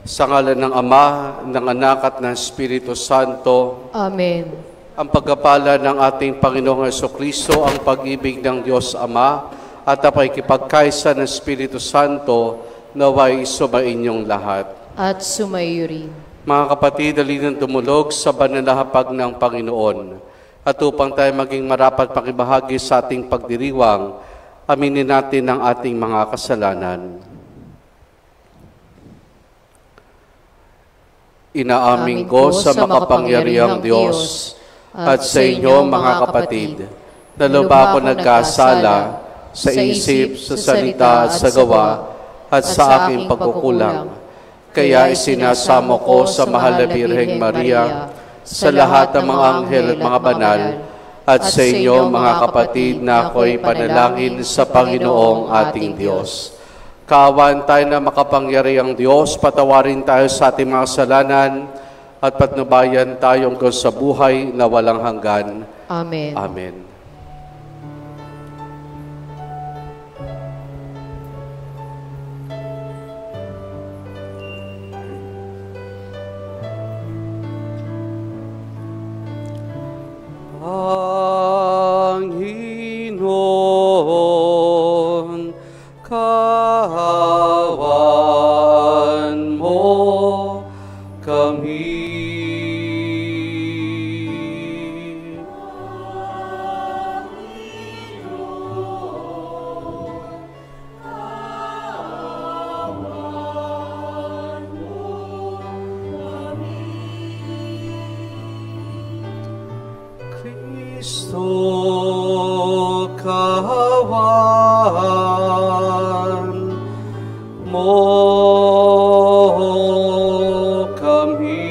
Sa ngalan ng Ama, ng Anak at ng Espiritu Santo. Amen. Ang pagkapala ng ating Panginoong Jesucristo, ang pag-ibig ng Diyos Ama, at ang pakikipagkaisa ng Espiritu Santo, naway sumainyong lahat. At sumayo rin. Mga kapatid, halina't dumulog sa banal na hapag ng Panginoon. At upang tayo maging marapat pakibahagi sa ating pagdiriwang, aminin natin ang ating mga kasalanan. Inaamin ko sa makapangyarihang Diyos at sa inyo mga kapatid, na lubha ko nagkasala sa isip, sa salita at sa gawa at sa aking pagkukulang. Kaya isinasamo ko sa mahal na Birheng Maria, sa lahat ng mga anghel at mga banal, at sa inyo mga kapatid na ako'y panalangin sa Panginoong ating Diyos. Kaawaan tayo na makapangyarihang Diyos, patawarin tayo sa ating mga kasalanan at patnubayan tayo hanggang sa buhay na walang hanggan. Amen. Amen. Panginoon, kaawaan mo kami. Kristo, kaawaan mo kami.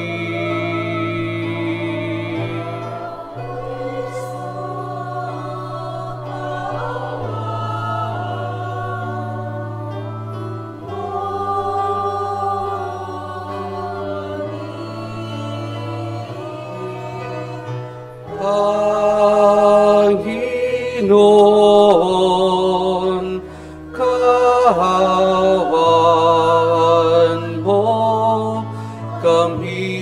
Panginoon, kaawaan mo kami.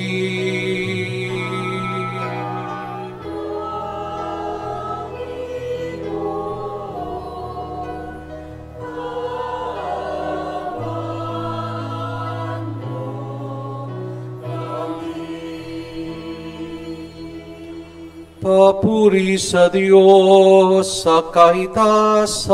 Papuri sa Diyos sa kaitasan.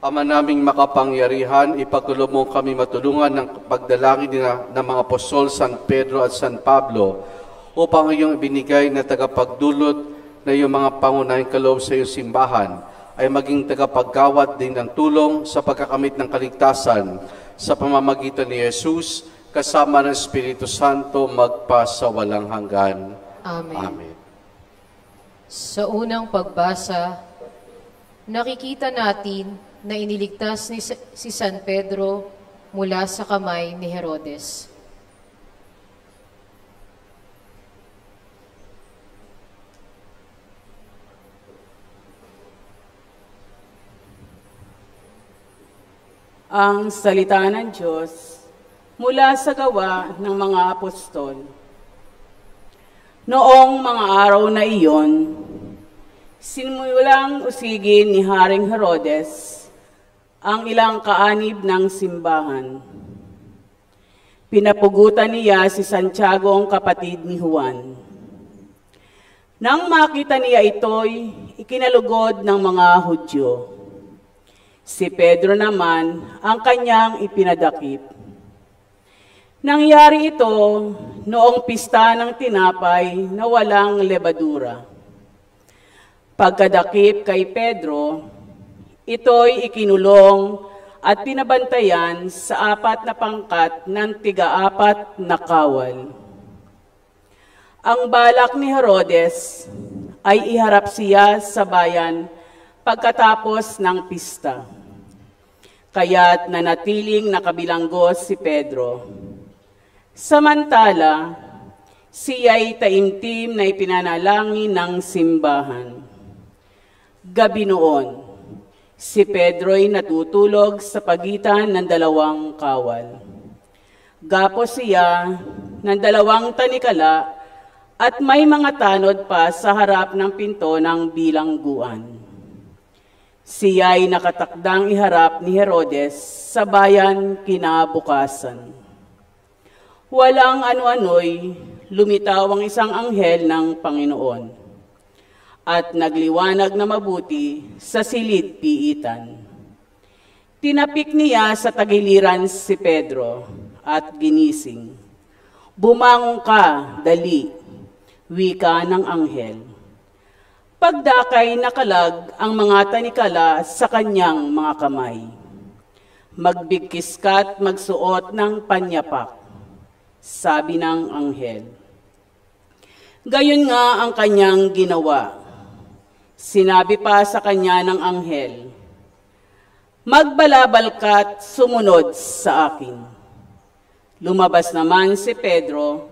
Ama naming makapangyarihan, ipagkulo mo kami matulungan ng pagdalangin ng mga apostol San Pedro at San Pablo upang iyong ibinigay na tagapagdulot na iyong mga pangunahing kaloob sa iyong simbahan ay maging tagapaggawad din ng tulong sa pagkakamit ng kaligtasan sa pamamagitan ni Jesus kasama ng Espiritu Santo magpasawalang hanggan. Amen. Amen. Sa unang pagbasa, nakikita natin na iniligtas si San Pedro mula sa kamay ni Herodes. Ang salita ng Diyos mula sa gawa ng mga apostol. Noong mga araw na iyon, sinimulang usigin ni Haring Herodes ang ilang kaanib ng simbahan. Pinapugutan niya si Santiago, ang kapatid ni Juan. Nang makita niya ito'y ikinalugod ng mga Hudyo. Si Pedro naman ang kanyang ipinadakip. Nangyari ito noong pista ng tinapay na walang lebadura. Pagkadakip kay Pedro, ito'y ikinulong at pinabantayan sa 4 na pangkat ng tiga-4 na kawal. Ang balak ni Herodes ay iharap siya sa bayan pagkatapos ng pista. Kaya't nanatiling nakabilanggo si Pedro. Samantala, siya'y taimtim na ipinanalangin ng simbahan. Gabi noon, si Pedro'y natutulog sa pagitan ng 2 kawal. Gapos siya ng 2 tanikala at may mga tanod pa sa harap ng pinto ng bilangguan. Siya'y nakatakdang iharap ni Herodes sa bayan kinabukasan. Walang ano-ano'y lumitaw ang isang anghel ng Panginoon at nagliwanag na mabuti sa silid-piitan. Tinapik niya sa tagiliran si Pedro at ginising. Bumangon ka, dali, wika ng anghel. Pagdakay nakalag ang mga tanikala sa kanyang mga kamay. Magbigkis ka't magsuot ng panyapak, sabi ng anghel. Gayon nga ang kanyang ginawa. Sinabi pa sa kanya ng anghel, magbalabal ka't sumunod sa akin. Lumabas naman si Pedro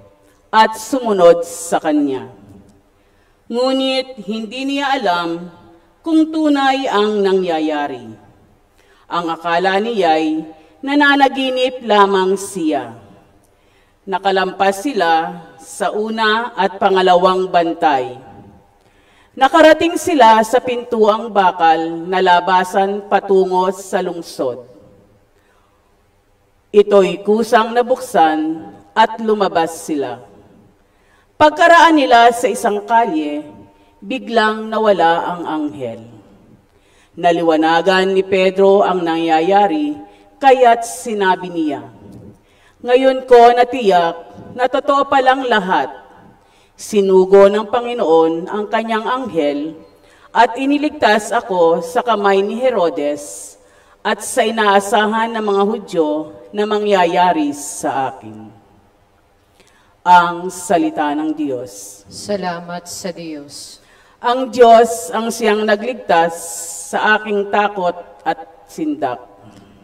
at sumunod sa kanya. Ngunit hindi niya alam kung tunay ang nangyayari. Ang akala niya'y nananaginip lamang siya. Nakalampas sila sa una at pangalawang bantay. Nakarating sila sa pintuang bakal na labasan patungo sa lungsod. Ito'y kusang nabuksan at lumabas sila. Pagkaraan nila sa isang kalye, biglang nawala ang anghel. Naliwanagan ni Pedro ang nangyayari, kaya't sinabi niya, ngayon ko natiyak na totoo palang lahat. Sinugo ng Panginoon ang kanyang anghel at iniligtas ako sa kamay ni Herodes at sa inaasahan ng mga Hudyo na mangyayari sa akin. Ang salita ng Diyos. Salamat sa Diyos. Ang Diyos ang siyang nagligtas sa aking takot at sindak.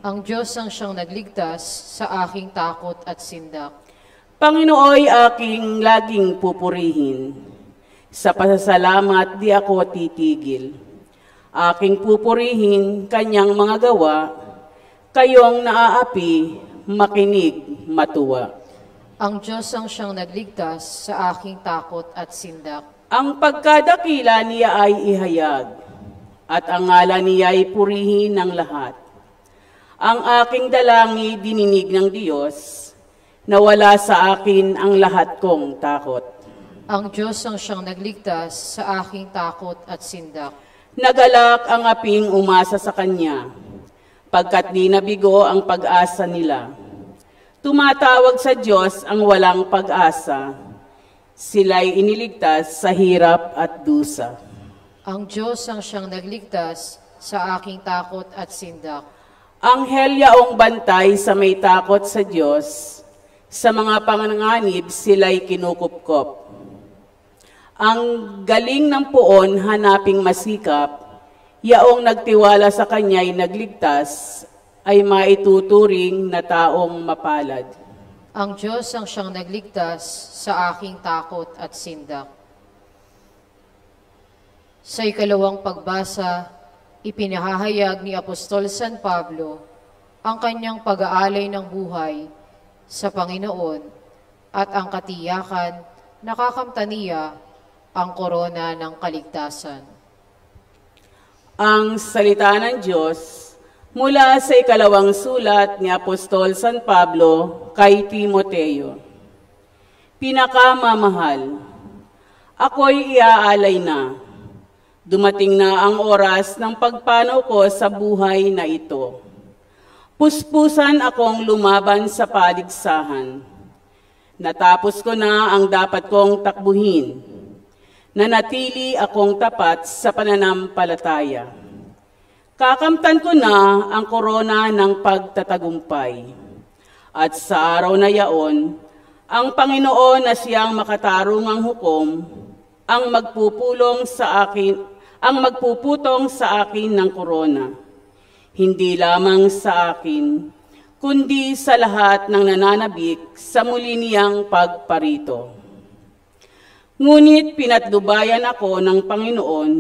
Ang Diyos ang siyang nagligtas sa aking takot at sindak. Panginooy aking laging pupurihin. Sa pasasalamat di ako titigil. Aking pupurihin kanyang mga gawa, kayong naaapi, makinig, matuwa. Ang Diyos ang siyang nagligtas sa aking takot at sindak. Ang pagkadakila niya ay ihayag, at ang ngalan niya ay purihin ng lahat. Ang aking dalangi dininig ng Diyos, nawala sa akin ang lahat kong takot. Ang Diyos ang siyang nagligtas sa aking takot at sindak. Nagalak ang aping umasa sa Kanya. pagkat di nabigo ang pag-asa nila. Tumatawag sa Diyos ang walang pag-asa. Sila'y iniligtas sa hirap at dusa. Ang Diyos ang siyang nagligtas sa aking takot at sindak. Anghel yaong bantay sa may takot sa Diyos, sa mga panganganib sila'y kinukupkop. Ang galing ng puon hanaping masikap, yaong nagtiwala sa kanya'y nagligtas, ay maituturing na taong mapalad. Ang Diyos ang siyang nagligtas sa aking takot at sindak. Sa ikalawang pagbasa, ipinahahayag ni Apostol San Pablo ang kanyang pag-aalay ng buhay sa Panginoon at ang katiyakan na kakamtan niya ang korona ng kaligtasan. Ang salita ng Diyos mula sa ikalawang sulat ni Apostol San Pablo kay Timoteo. Pinakamamahal, ako'y iaalay na. Dumating na ang oras ng pagpanaw ko sa buhay na ito. Puspusan akong lumaban sa paligsahan. Natapos ko na ang dapat kong takbuhin. Nanatili akong tapat sa pananampalataya. Kakamtan ko na ang korona ng pagtatagumpay. At sa araw na yaon, ang Panginoon na siyang makatarungang hukom ang magpuputong sa akin ng korona. Hindi lamang sa akin, kundi sa lahat ng nananabik sa muli niyang pagparito. Ngunit pinatnubayan ako ng Panginoon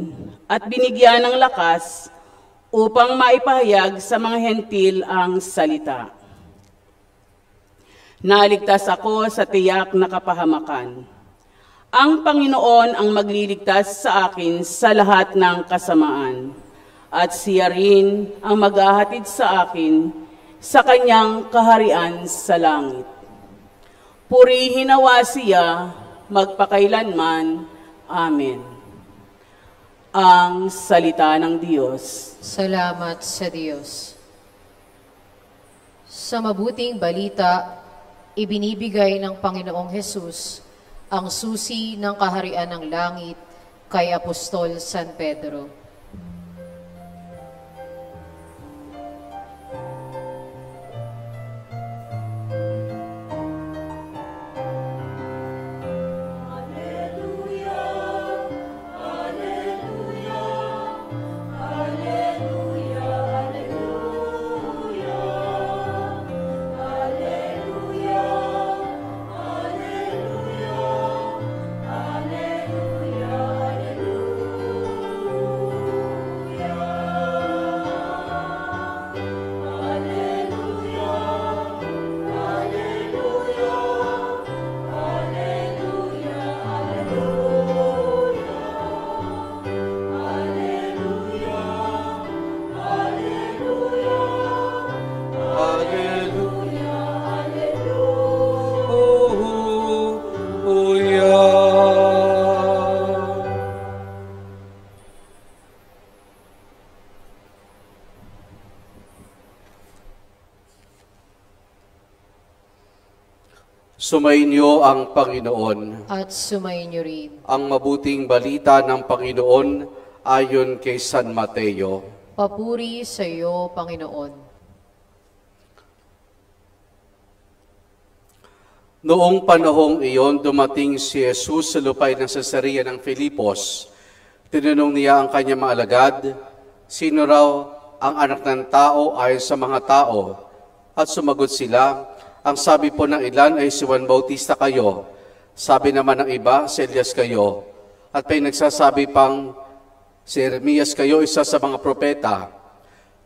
at binigyan ng lakas upang maipahayag sa mga hentil ang salita. Naligtas ako sa tiyak na kapahamakan. Ang Panginoon ang magliligtas sa akin sa lahat ng kasamaan, at siya rin ang maghahatid sa akin sa kanyang kaharian sa langit. Purihin nawa siya magpakailanman. Amen. Ang salita ng Diyos. Salamat sa Diyos. Sa mabuting balita, ibinibigay ng Panginoong Hesus ang susi ng kaharian ng langit kay Apostol San Pedro. Sumainyo ang Panginoon. At sumainyo rin. Ang mabuting balita ng Panginoon ayon kay San Mateo. Papuri sa iyo, Panginoon. Noong panahong iyon, dumating si Jesus sa lupay ng Cesarea ng Filipos. Tinanong niya ang kanyang mga alagad, sino raw ang anak ng tao ayon sa mga tao? At sumagot sila, ang sabi po ng ilan ay si Juan Bautista kayo. Sabi naman ng iba, si Elias kayo. At may nagsasabi pang, si Jeremias kayo, isa sa mga propeta.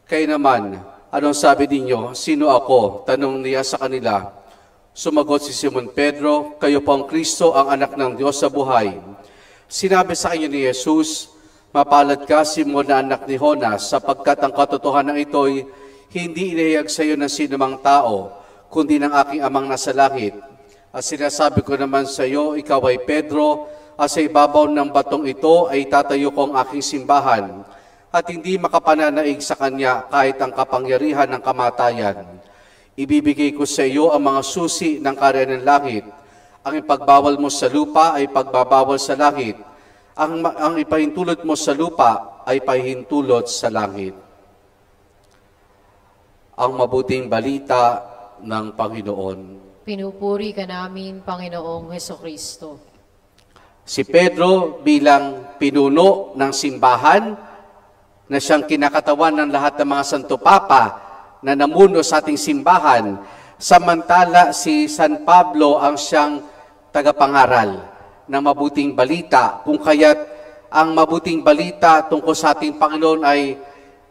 Kayo naman, anong sabi ninyo? Sino ako? Tanong niya sa kanila. Sumagot si Simon Pedro, kayo po ang Kristo, ang anak ng Diyos sa buhay. Sinabi sa kanya ni Jesus, mapalad ka, Simon na anak ni Jonas, sapagkat ang katotohanan ito'y hindi inihayag sa iyo ng sinumang tao, kundi ng aking amang nasa langit. At sinasabi ko naman sa iyo, ikaw ay Pedro, at sa ibabaw ng batong ito ay tatayo ko ang aking simbahan. at hindi makapananaig sa Kanya kahit ang kapangyarihan ng kamatayan. Ibibigay ko sa iyo ang mga susi ng kaharian ng langit. Ang ipagbawal mo sa lupa ay pagbabawal sa langit. Ang ipahintulot mo sa lupa ay pahintulot sa langit. Ang mabuting balita ng Panginoon. Pinupuri ka namin, Panginoong Hesukristo. Si Pedro bilang pinuno ng simbahan na siyang kinakatawan ng lahat ng mga Santo Papa na namuno sa ating simbahan, samantala si San Pablo ang siyang tagapangaral ng mabuting balita, kung kaya't ang mabuting balita tungkol sa ating Panginoon ay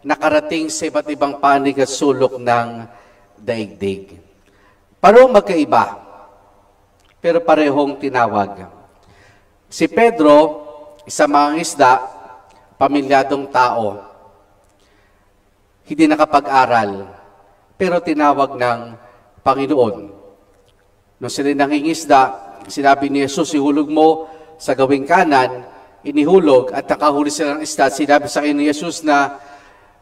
nakarating sa iba't ibang panig at sulok ng daigdig. Parehong magkaiba, pero parehong tinawag. Si Pedro, isang mangingisda, pamilyadong tao, hindi nakapag-aral, pero tinawag ng Panginoon. Nung sila nangingisda, sinabi ni Jesus, ihulog mo sa gawing kanan, inihulog at nakahuli sila ng isda. Sinabi sa ni Jesus na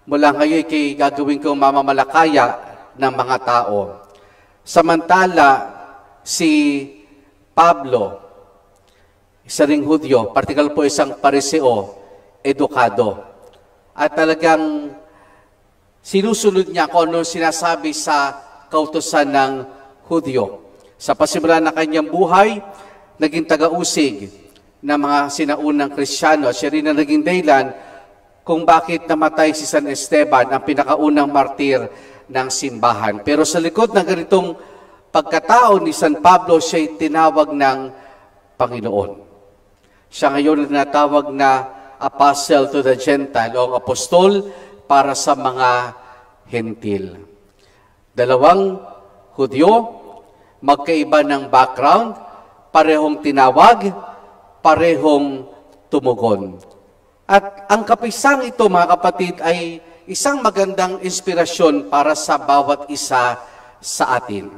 mula ngayon kay gagawin kong mamamalakaya ng mga tao. Samantala, si Pablo, isa ring Hudyo, particular po isang Pariseo, edukado. At talagang sinusunod niya kung ano sinasabi sa kautusan ng Hudyo. Sa pasimula ng kanyang buhay, naging taga-usig ng mga sinaunang Kristiyano. Siya rin ang naging dahilan kung bakit namatay si San Esteban, ang pinakaunang martir ng simbahan. Pero sa likod ng ganitong pagkatao ni San Pablo, siya'y tinawag ng Panginoon. Siya ngayon na natawag na Apostle to the Gentile o apostol para sa mga Hentil. Dalawang Hudyo, magkaiba ng background, parehong tinawag, parehong tumugon. At ang kapisang ito, mga kapatid, ay isang magandang inspirasyon para sa bawat isa sa atin.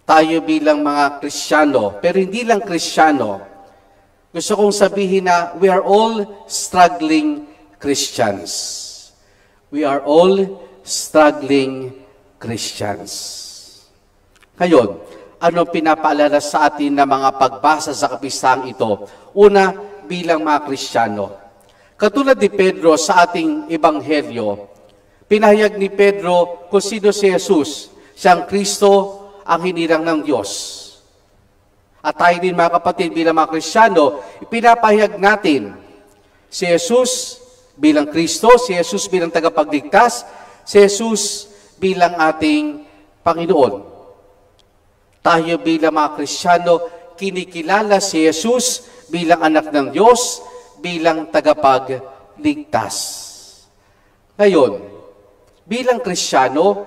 Tayo bilang mga Kristiyano, pero hindi lang Kristiyano, gusto kong sabihin na we are all struggling Christians. We are all struggling Christians. Ngayon, ano pinapaalala sa atin na mga pagbasa sa kapisang ito? Una, bilang mga Kristiyano. Katulad ni Pedro sa ating ebanghelyo, pinahayag ni Pedro kung sino si Jesus, siyang Kristo, ang hinirang ng Diyos. At tayo din mga kapatid bilang mga Kristiyano, ipinapahayag natin si Jesus bilang Kristo, si Jesus bilang tagapagligtas, si Jesus bilang ating Panginoon. Tayo bilang mga Kristiyano, kinikilala si Jesus bilang anak ng Diyos, bilang tagapagligtas. Ngayon, bilang Kristiyano,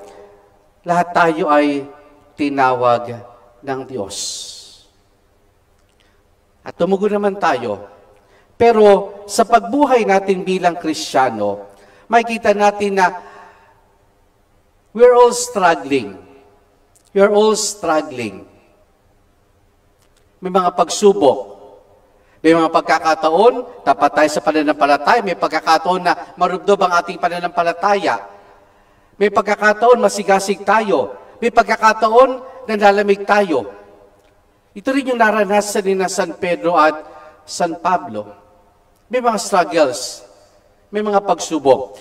lahat tayo ay tinawag ng Diyos. At tumugon naman tayo. Pero sa pagbuhay natin bilang Kristiyano, makikita natin na we're all struggling. We're all struggling. May mga pagsubok. May mga pagkakataon, tapat tayo sa pananampalataya. May pagkakataon na marubdob ang ating pananampalataya. May pagkakataon, masigasig tayo. May pagkakataon, nalalamig tayo. Ito rin yung naranasan ni na San Pedro at San Pablo. May mga struggles, may mga pagsubok.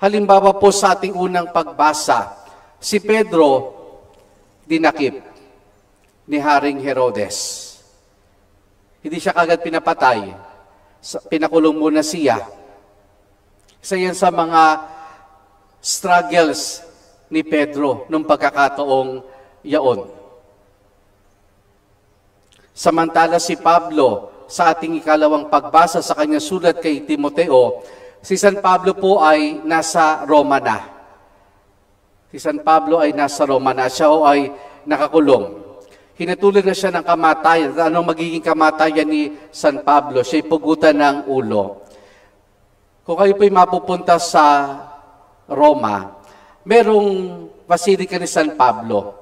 Halimbawa po sa ating unang pagbasa, si Pedro dinakip ni Haring Herodes. Hindi siya kagad pinapatay. Pinakulong muna siya. Isa yan sa mga struggles ni Pedro nung pagkakataong yaon. Samantala si Pablo, sa ating ikalawang pagbasa sa kanyang sulat kay Timoteo, si San Pablo po ay nasa Roma na. Si San Pablo ay nasa Roma na. Siya o ay nakakulong. Hinatulan na siya ng kamatayan. Anong magiging kamatayan ni San Pablo? Siya'y pugutan ng ulo. Kung kayo po'y mapupunta sa Roma, merong basilika ni San Pablo.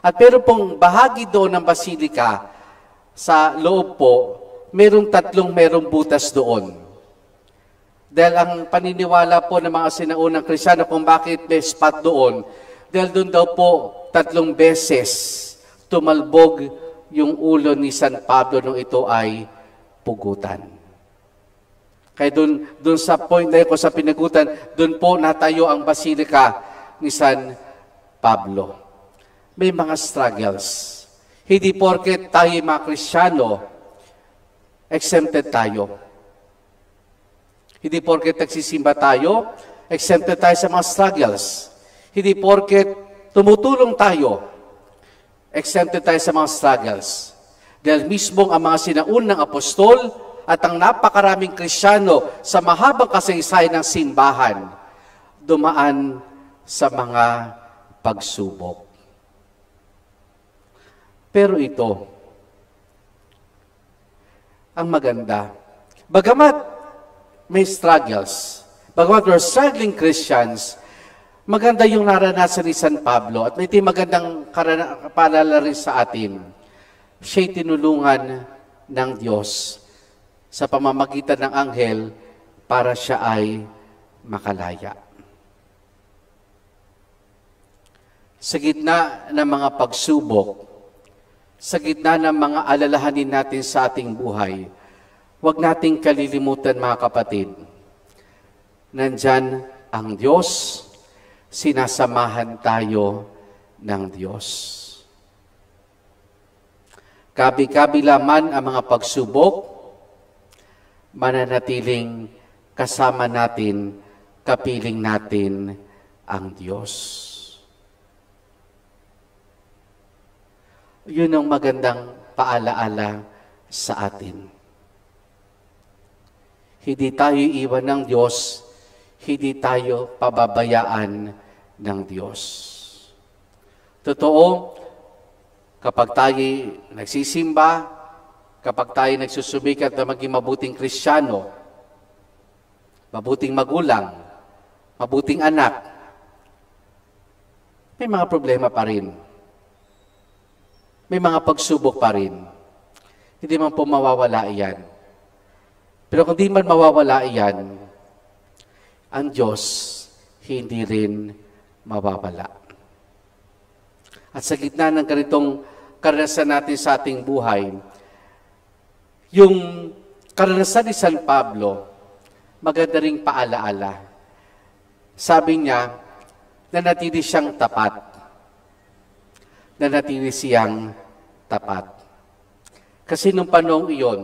At meron pong bahagi doon ng basilika, sa loob po, merong merong butas doon. Dahil ang paniniwala po ng mga sinaunang Kristiyano kung bakit may spot doon, dahil doon daw po 3 beses tumalbog yung ulo ni San Pablo nung ito ay pugutan. Kaya doon sa point na yun, sa pinagutan, doon po natayo ang basilika ni San Pablo. May mga struggles. Hindi porket tayo mga Kristiyano, exempted tayo. Hindi porket nagsisimba tayo, exempted tayo sa mga struggles. Hindi porket tumutulong tayo, exempted tayo sa mga struggles. Dahil mismong ang mga sinaunang apostol at ang napakaraming Kristiyano sa mahabang kasaysayan ng simbahan, dumaan sa mga pagsubok. Pero ito, ang maganda, bagamat may struggles, bagamat we're struggling Christians, maganda yung naranasan ni San Pablo at may magandang paalala rin sa atin. Siya'y tinulungan ng Diyos sa pamamagitan ng anghel para siya ay makalaya. Sa gitna ng mga pagsubok, sa gitna ng mga alalahanin natin sa ating buhay, huwag nating kalilimutan mga kapatid, nandyan ang Diyos, sinasamahan tayo ng Diyos. Kabi-kabila man ang mga pagsubok, mananatiling kasama natin, kapiling natin ang Diyos. Yun ang magandang paalaala sa atin. Hindi tayo iwan ng Diyos, hindi tayo pababayaan ng Diyos. Totoo, kapag tayo nagsisimba, kapag tayo nagsusumikat na maging mabuting Kristiyano, mabuting magulang, mabuting anak, may mga problema pa rin. May mga pagsubok pa rin. Hindi man po mawawala iyan. Pero kung di man mawawala iyan, ang Diyos hindi rin mawawala. At sa gitna ng ganitong karanasan natin sa ating buhay, yung karanasan ni San Pablo, maganda ring paalaala. Sabi niya, nanatili siyang tapat. Nanatili siyang tapat. Kasi nung panahong iyon,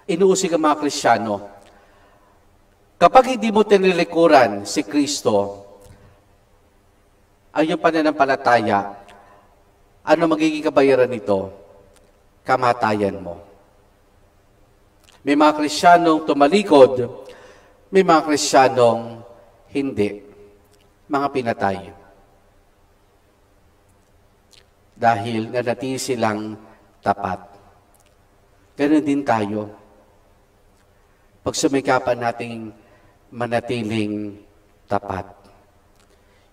inuusig ang mga Kristiyano, kapag hindi mo tinilikuran si Kristo, ay yung pananampalataya, ano magiging kabayaran nito? Kamatayan mo. May mga Kristiyanong tumalikod, may mga Kristiyanong hindi. Mga pinatay. Dahil nanatili silang tapat. Ganun din tayo. Pag sumikapan nating manatiling tapat.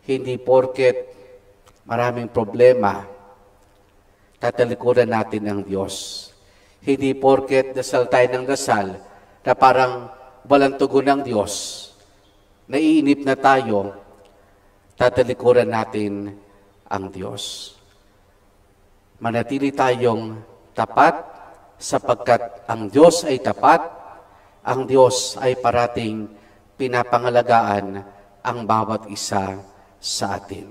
Hindi porket maraming problema, tatalikuran natin ang Diyos. Hindi porket dasal tayo ng dasal na parang walang tugon ng Diyos, naiinip na tayo, tatalikuran natin ang Diyos. Manatili tayong tapat sapagkat ang Diyos ay tapat, ang Diyos ay parating pinapangalagaan ang bawat isa sa atin.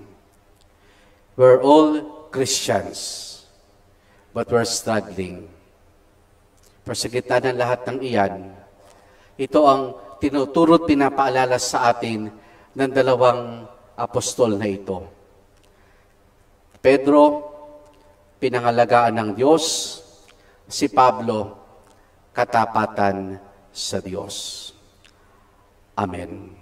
We're all Christians, but we're struggling. Pero sa gitna ng lahat ng iyan, ito ang tinuturot pinapaalala sa atin ng dalawang apostol na ito. Pedro, pinangalagaan ng Diyos, si Pablo, katapatan sa Diyos. Amen.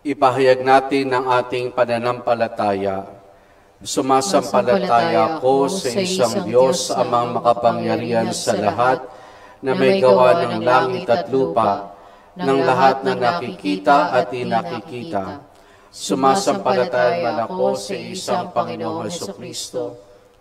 Ipahayag natin ang ating pananampalataya. Sumasampalataya ako sa isang Diyos, amang makapangyarihan sa lahat, na may gawa ng langit at lupa, ng lahat na nakikita at di nakikita. Sumasampalataya man ako sa isang Panginoong Hesukristo,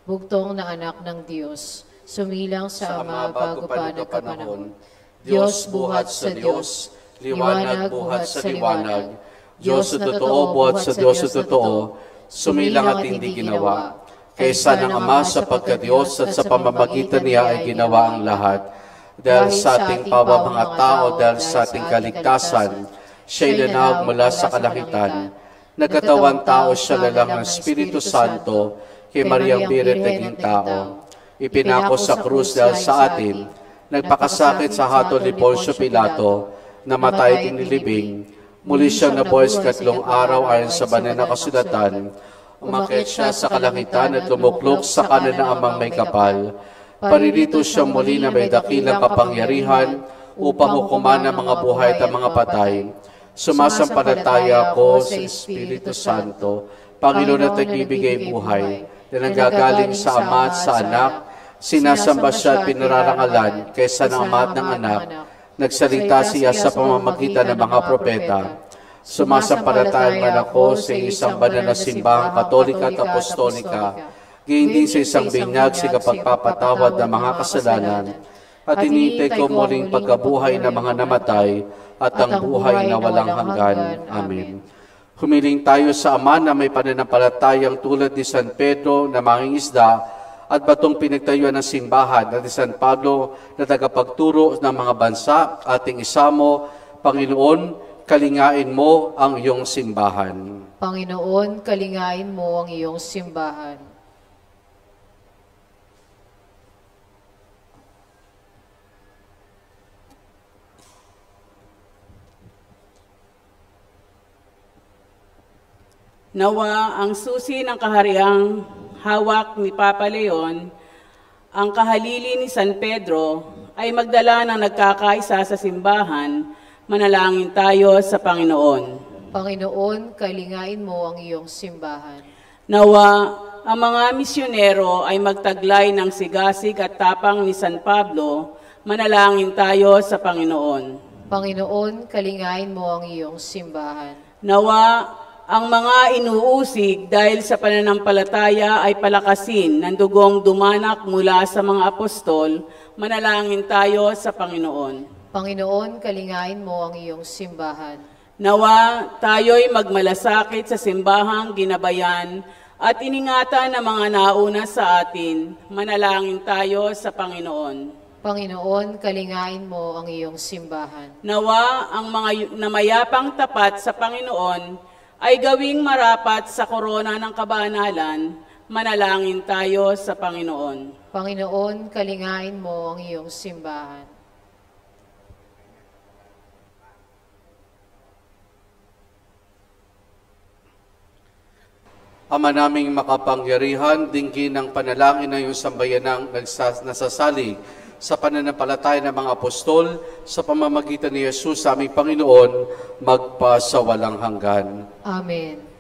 bugtong na anak ng Diyos, sumilang sa Ama bago pa nagkapanahon. Diyos buhat sa Diyos, liwanag buhat sa liwanag, Diyos na totoo buhat sa Diyos na totoo, sumilang at hindi ginawa. Kaysa ng Ama sa pagka-Diyos at sa pamamagitan niya ay ginawa ang lahat. Dahil sa ating pawa mga tao, dahil sa ating kaligtasan, siya'y lanawag mula sa kalakitan. Nagkatawang tao siya lalang ng Espiritu Santo, kay Mariang Birit naging tao. Ipinako sa krus dahil sa atin, nagpakasakit sa hatol ni Poncio Pilato, namatay at inilibing, muli siyang nabuhay sa ikatlong araw ayon sa banal na kasulatan. Umakyat siya sa kalangitan at lumuklok sa kanan ng Amang may kapal. Paririto siya muli na may dakilang kapangyarihan upang hukuman ang mga buhay at ang mga patay. Sumasampalataya ako sa Espiritu Santo, Panginoon at nagbibigay buhay, na nanggagaling sa Ama at sa Anak, sinasamba siya at pinararangalan kaysa ng Ama at ng Anak. Nagsalita siya sa pamamagitan ng mga propeta. Sumasampalataya man ako sa isang banal na simbahang katolika at apostolika, gayon din sa isang binyag sa kapagpapatawad ng mga kasalanan, at hinihintay ko muling pagkabuhay ng mga namatay at ang buhay na walang hanggan. Amen. Humiling tayo sa Ama na may pananampalatayang tulad ni San Pedro na mangingisda at batong pinagtayuan ng simbahan at ni San Pablo na tagapagturo ng mga bansa, ating isamo. Panginoon, kalingain mo ang iyong simbahan. Panginoon, kalingain mo ang iyong simbahan. Nawa ang susi ng kahariang hawak ni Papa Leon, ang kahalili ni San Pedro, ay magdala ng nagkakaisa sa simbahan. Manalangin tayo sa Panginoon. Panginoon, kalingain mo ang iyong simbahan. Nawa ang mga misyonero ay magtaglay ng sigasig at tapang ni San Pablo. Manalangin tayo sa Panginoon. Panginoon, kalingain mo ang iyong simbahan. Nawa ang mga inuusig dahil sa pananampalataya ay palakasin ng dugong dumanak mula sa mga apostol. Manalangin tayo sa Panginoon. Panginoon, kalingain mo ang iyong simbahan. Nawa tayo'y magmalasakit sa simbahang ginabayan at iningatan ng mga nauna sa atin. Manalangin tayo sa Panginoon. Panginoon, kalingain mo ang iyong simbahan. Nawa ang mga namayapang tapat sa Panginoon ay gawing marapat sa korona ng kabanalan. Manalangin tayo sa Panginoon. Panginoon, kalingain mo ang iyong simbahan. Ama naming makapangyarihan, dinggin ng panalangin ng iyong sambayanang nasasalig sa pananampalataya ng mga apostol sa pamamagitan ni Jesus sa aming Panginoon, magpasawalang hanggan. Amen.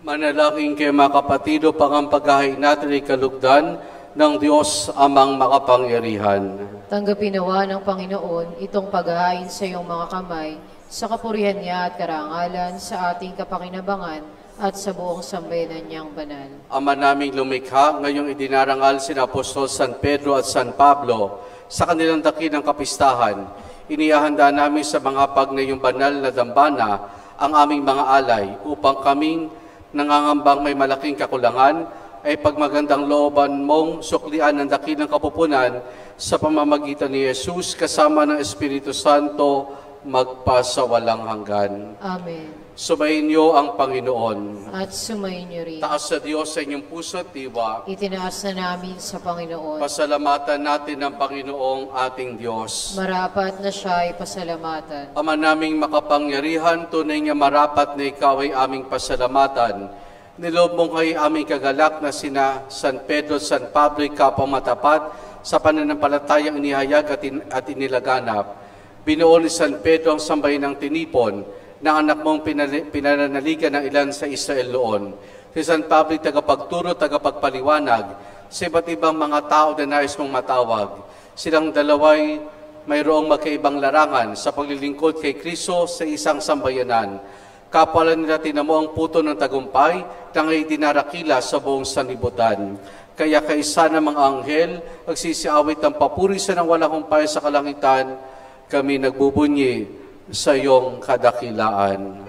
Manalangin kayo mga kapatid upang ang paghahain natin ay kalugdan ng Diyos amang makapangyarihan. Tanggapin nawa ng Panginoon itong paghahain sa iyong mga kamay, sa kapurihan niya at karangalan, sa ating kapakinabangan at sa buong sambayanan niyang banal. Ama naming lumikha, ngayong idinarangal sina Apostol San Pedro at San Pablo sa kanilang dakilang kapistahan, inihahanda namin sa mga pagnayong banal na dambana ang aming mga alay upang kaming nangangambang may malaking kakulangan ay pagmagandang looban mong suklian ng dakilang kapupunan sa pamamagitan ni Jesus kasama ng Espiritu Santo magpasawalang hanggan. Amen. Sumayin niyo ang Panginoon. At sumayin niyo rin. Taas sa Diyos sa inyong puso at diwa. Itinaas na namin sa Panginoon. Pasalamatan natin ang Panginoong ating Diyos. Marapat na siya ay pasalamatan. Ama naming makapangyarihan, tunay nga marapat na ikaw ay aming pasalamatan. Niloob mong kayo aming kagalak na sina San Pedro at San Pablo ikaw matapat sa pananampalatayang inihayag at inilaganap. Binuo ni San Pedro ang sambayan ng tinipon na anak mong pinananaligan ng ilan sa Israel noon. Si San Pablo tagapagturo, tagapagpaliwanag sa iba't ibang mga tao na nais mong matawag. Silang dalaway mayroong magkaibang larangan sa paglilingkod kay Kristo sa isang sambayanan. Kapalan nila tinamo ang puto ng tagumpay na ngay dinarakila sa buong sanlibutan. Kaya kaisa ng mga anghel, nagsisiawit ng papuri sa nang walang humpay sa kalangitan, kami nagbubunyi sa iyong kadakilaan.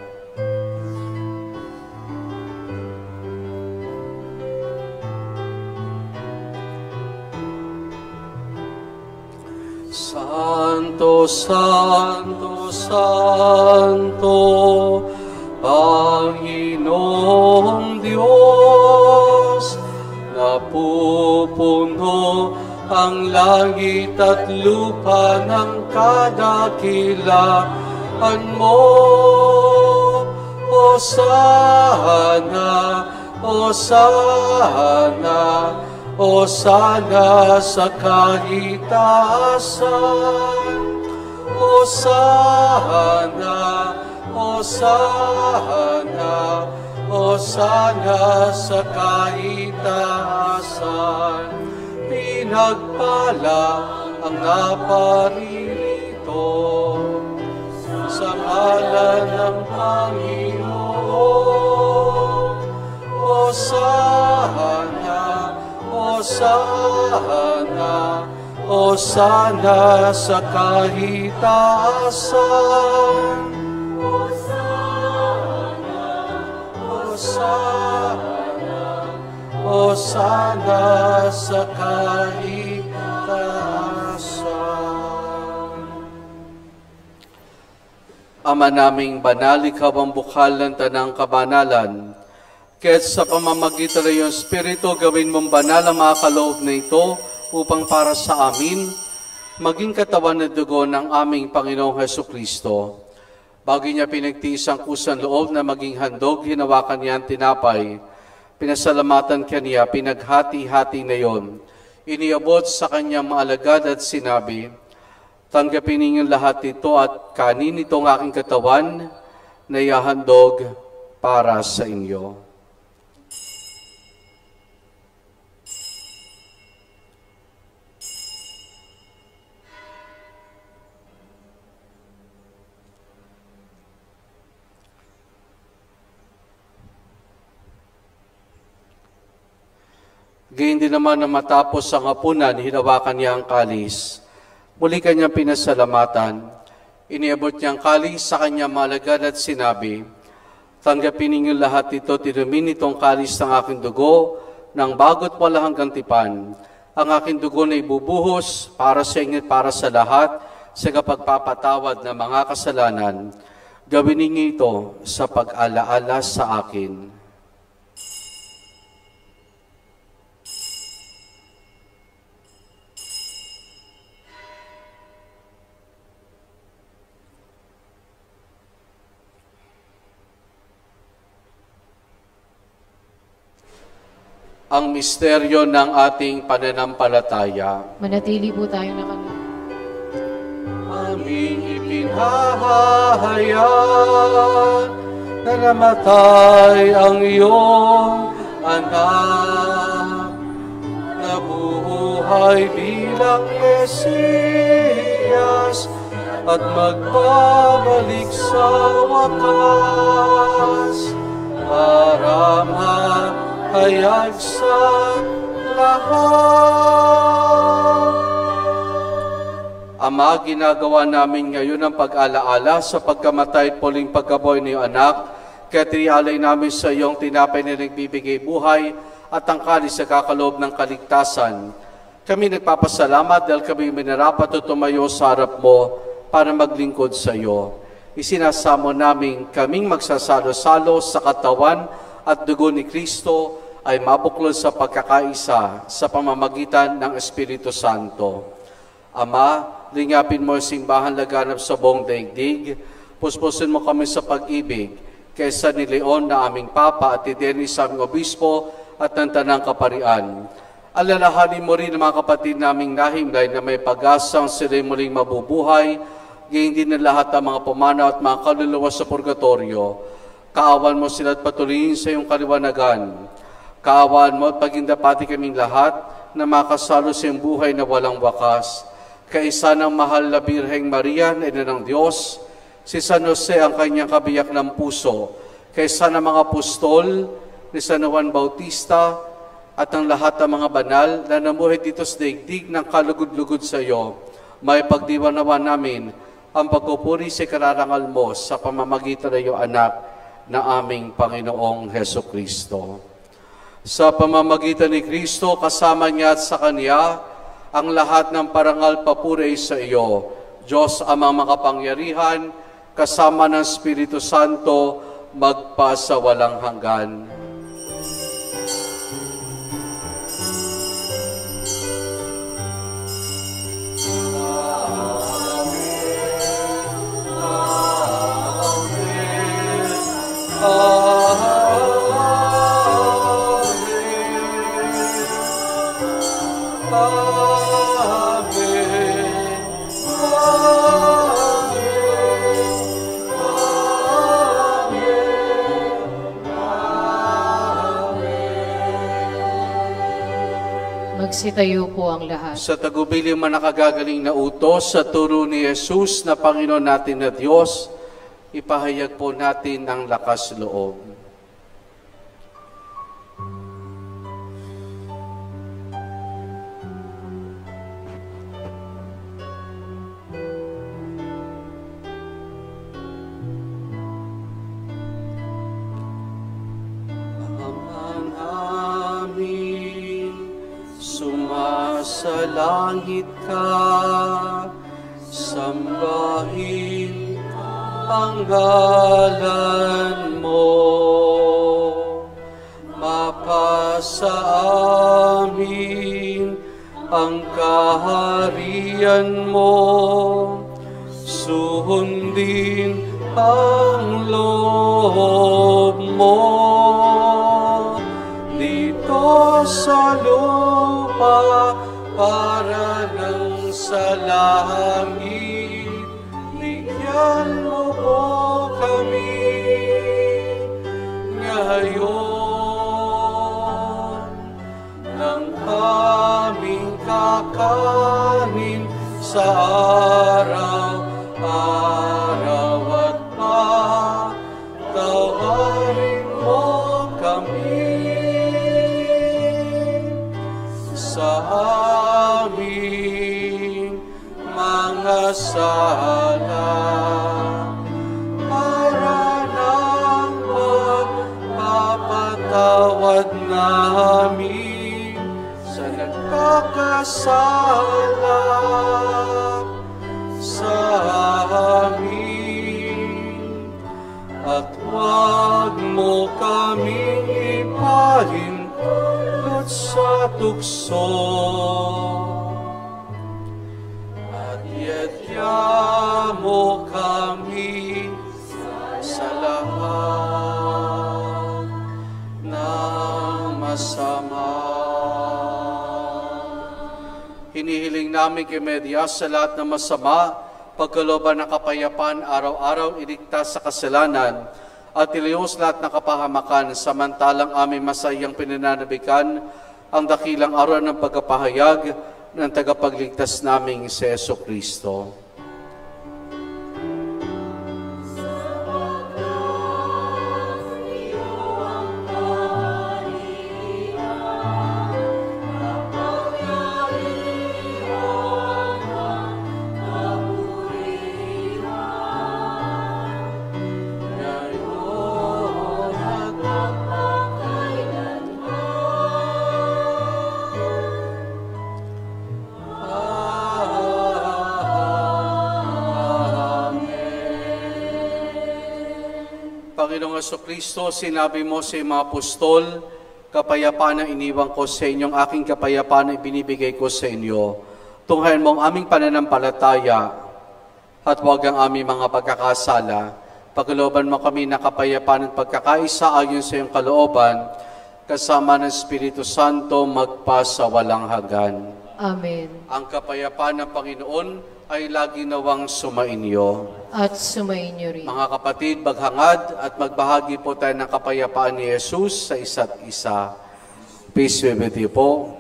Santo, Santo, Santo, Panginoong Diyos, napupuno ang langit at lupa ng kadakilaan mo. Hosana, Hosana, Hosana sa kahitaasan. Hosana, Hosana, Hosana sa kahitaasan. Pinagpala ang naparirito sa ngalan ng Panginoon. Hosana, Hosana, Hosana sa kahitaasan. Hosana, Hosana, Hosana sa kahitaasan. Ama naming banal, ikaw ang bukal ng tanang kabanalan. Kaya't sa pamamagitan ng iyong Espiritu, gawin mong banal ang mga kaloob na ito upang para sa amin, maging katawan at dugo ng aming Panginoong Hesukristo. Bago niya pinagtiis ang kusang loob na maging handog, hinawakan niya ang tinapay. Pinasalamatan kaniya, pinaghati-hati na yon. Iniabot sa kanyang mga alagad at sinabi, tanggapin ninyong lahat ito at kanin itong aking katawan na ihahandog para sa inyo. Gayun din naman na matapos ang hapunan, hinawakan niya ang kalis. Muli kanyang pinasalamatan. Iniabot niya ang kalis sa kanyang malagad at sinabi, tanggapin ninyo lahat ito, tinumin itong kalis ng aking dugo, ng bago't wala hanggang tipan. Ang aking dugo na ibubuhos para sa inyo at para sa lahat, sa kapagpapatawad ng mga kasalanan. Gawin ninyo ito sa pag-alaala sa akin. Ang misteryo ng ating pananampalataya. Manatili po tayo nakano. Aming ipinahahayag na namatay ang iyong anak, nabuhay bilang Mesiyas, at magbabalik sa wakas para mahayag sa lahat. Ama, ginagawa namin ngayon ang pag-alaala sa pagkamatay at muling pagkabuhay ng iyong anak, kaya tinialay namin sa iyong tinapay na nagbibigay buhay at ang kalis sa kakaloob ng kaligtasan. Kami nagpapasalamat dahil kami minarapat at tumayo sa harap mo para maglingkod sa iyo. Isinasamo namin kaming magsasalo-salo sa katawan at dugo ni Kristo ay mabuklod sa pagkakaisa sa pamamagitan ng Espiritu Santo. Ama, lingapin mo ang simbahan laganap sa buong daigdig, puspusin mo kami sa pag-ibig, kaysa ni Leon na aming Papa at ni Dennis aming Obispo at ng Tanang Kaparian. Alalahanin mo rin ang mga kapatid naming nahimlay na may pag-asang sila'y muling mabubuhay, gayon din ng lahat ng mga pumanaw at mga kaluluwa sa purgatorio. Kaawan mo sila at patuloyin sa iyong kaliwanagan. Kaawaan mo at pagindapati kaming lahat na makasalo sa iyong buhay na walang wakas. Kaisa ng mahal na Birheng Maria na Ina ng Diyos, si San Jose ang kanyang kabiyak ng puso, kaisa ng mga apostol ni San Juan Bautista at ang lahat ng mga banal na namuhay dito sa daigdig ng kalugod-lugod sa iyo, may pagdiwanawan namin ang pagpupuri sa kararangal mo sa pamamagitan ng iyong anak na aming Panginoong Heso Kristo. Sa pamamagitan ni Kristo, kasama niya at sa Kanya, ang lahat ng parangal papuri sa iyo, Diyos amang makapangyarihan, kasama ng Espiritu Santo, magpasa walang hanggan. Magsitayo po ang lahat. Sa tagubilin man nakagagaling na utos sa turo ni Jesus na Panginoon natin na Diyos, ipahayag po natin ang lakas loob. Sa langit ka, sambahin ang ngalan mo. Mapasa amin ang kaharian mo, sundin ang loob mo. Dito sa lupa, para nang sa langit, bigyan mo po kami ngayon ng aming kakanin sa araw-araw at patawarin mo kami sa aming mga sala, para nang magpapatawad namin sa nagkakasala sa amin, at huwag mo kaming ipahintulot sa tukso, at yadya mo kami sa lahat ng masama. Hinihiling namin kay Media sa lahat ng masama, pagkalooban ng kapayapaan, araw-araw iligtas sa kasalanan, at ilayos lahat ng kapahamakan, samantalang aming masayang pinananabikan ang dakilang araw ng pagkapahayag ng tagapagligtas naming si Jesucristo. Panginoong Jesucristo, sinabi mo sa mga apostol, kapayapaan ang iniwan ko sa inyong aking kapayapaan ang ibinibigay ko sa inyo. Tunghayan mo ang aming pananampalataya at huwag ang aming mga pagkakasala. Pagkalooban mo kami na kapayapaan at pagkakaisa ayon sa iyong kalooban, kasama ng Espiritu Santo magpa sa walang hanggan. Amen. Ang kapayapaan ng Panginoon ay lagi nawang sumainyo. At sumainyo rin. Mga kapatid, maghangad at magbahagi po tayo ng kapayapaan ni Jesus sa isa't isa. Peace be with you po.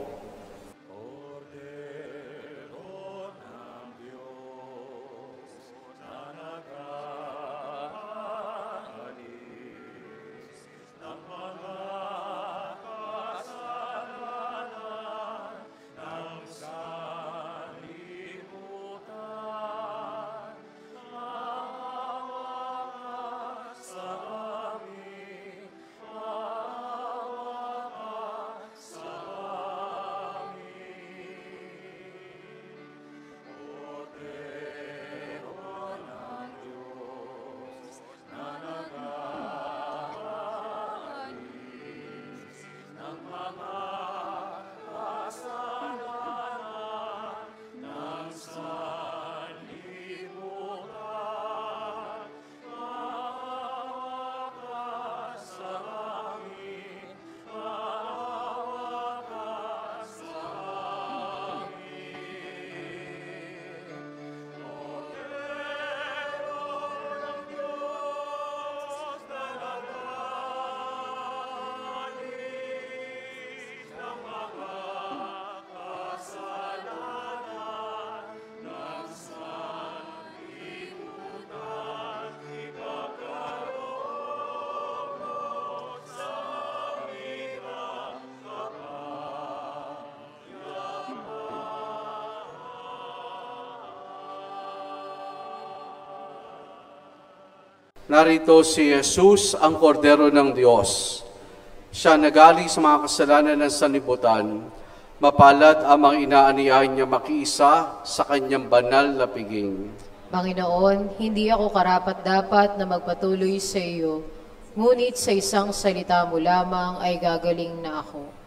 Narito si Jesus, ang kordero ng Diyos. Siya nagali sa mga kasalanan ng sanlibutan. Mapalad ang mga inaaniyahan niya makiisa sa kanyang banal na piging. Panginoon, hindi ako karapat-dapat na magpatuloy sa iyo, ngunit sa isang salita mo lamang ay gagaling na ako.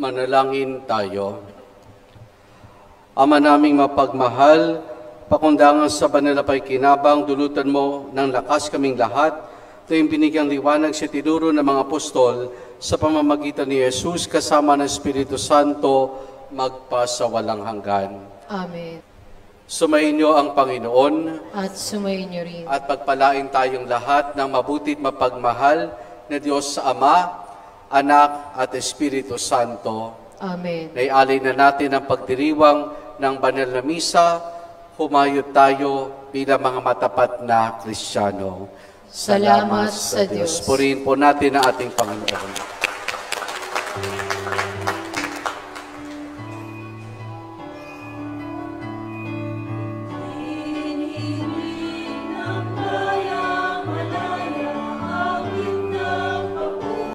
Manalangin tayo. Ama naming mapagmahal, pakundangan sa banal na pakikinabang, dulutan mo ng lakas kaming lahat, tuyong binigyang liwanag sa tinuro ng mga apostol sa pamamagitan ni Jesus kasama ng Espiritu Santo, magpasawalang hanggan. Amen. Sumainyo ang Panginoon At sumayin niyo rin. at pagpalain tayong lahat ng mabuti't mapagmahal na Diyos sa Ama, Anak at Espiritu Santo. Amen. Naialay na natin ang pagdiriwang ng banal na misa, humayod tayo bilang mga matapat na Kristiyano. Salamat sa Diyos. Purihin po natin ang ating Panginoon.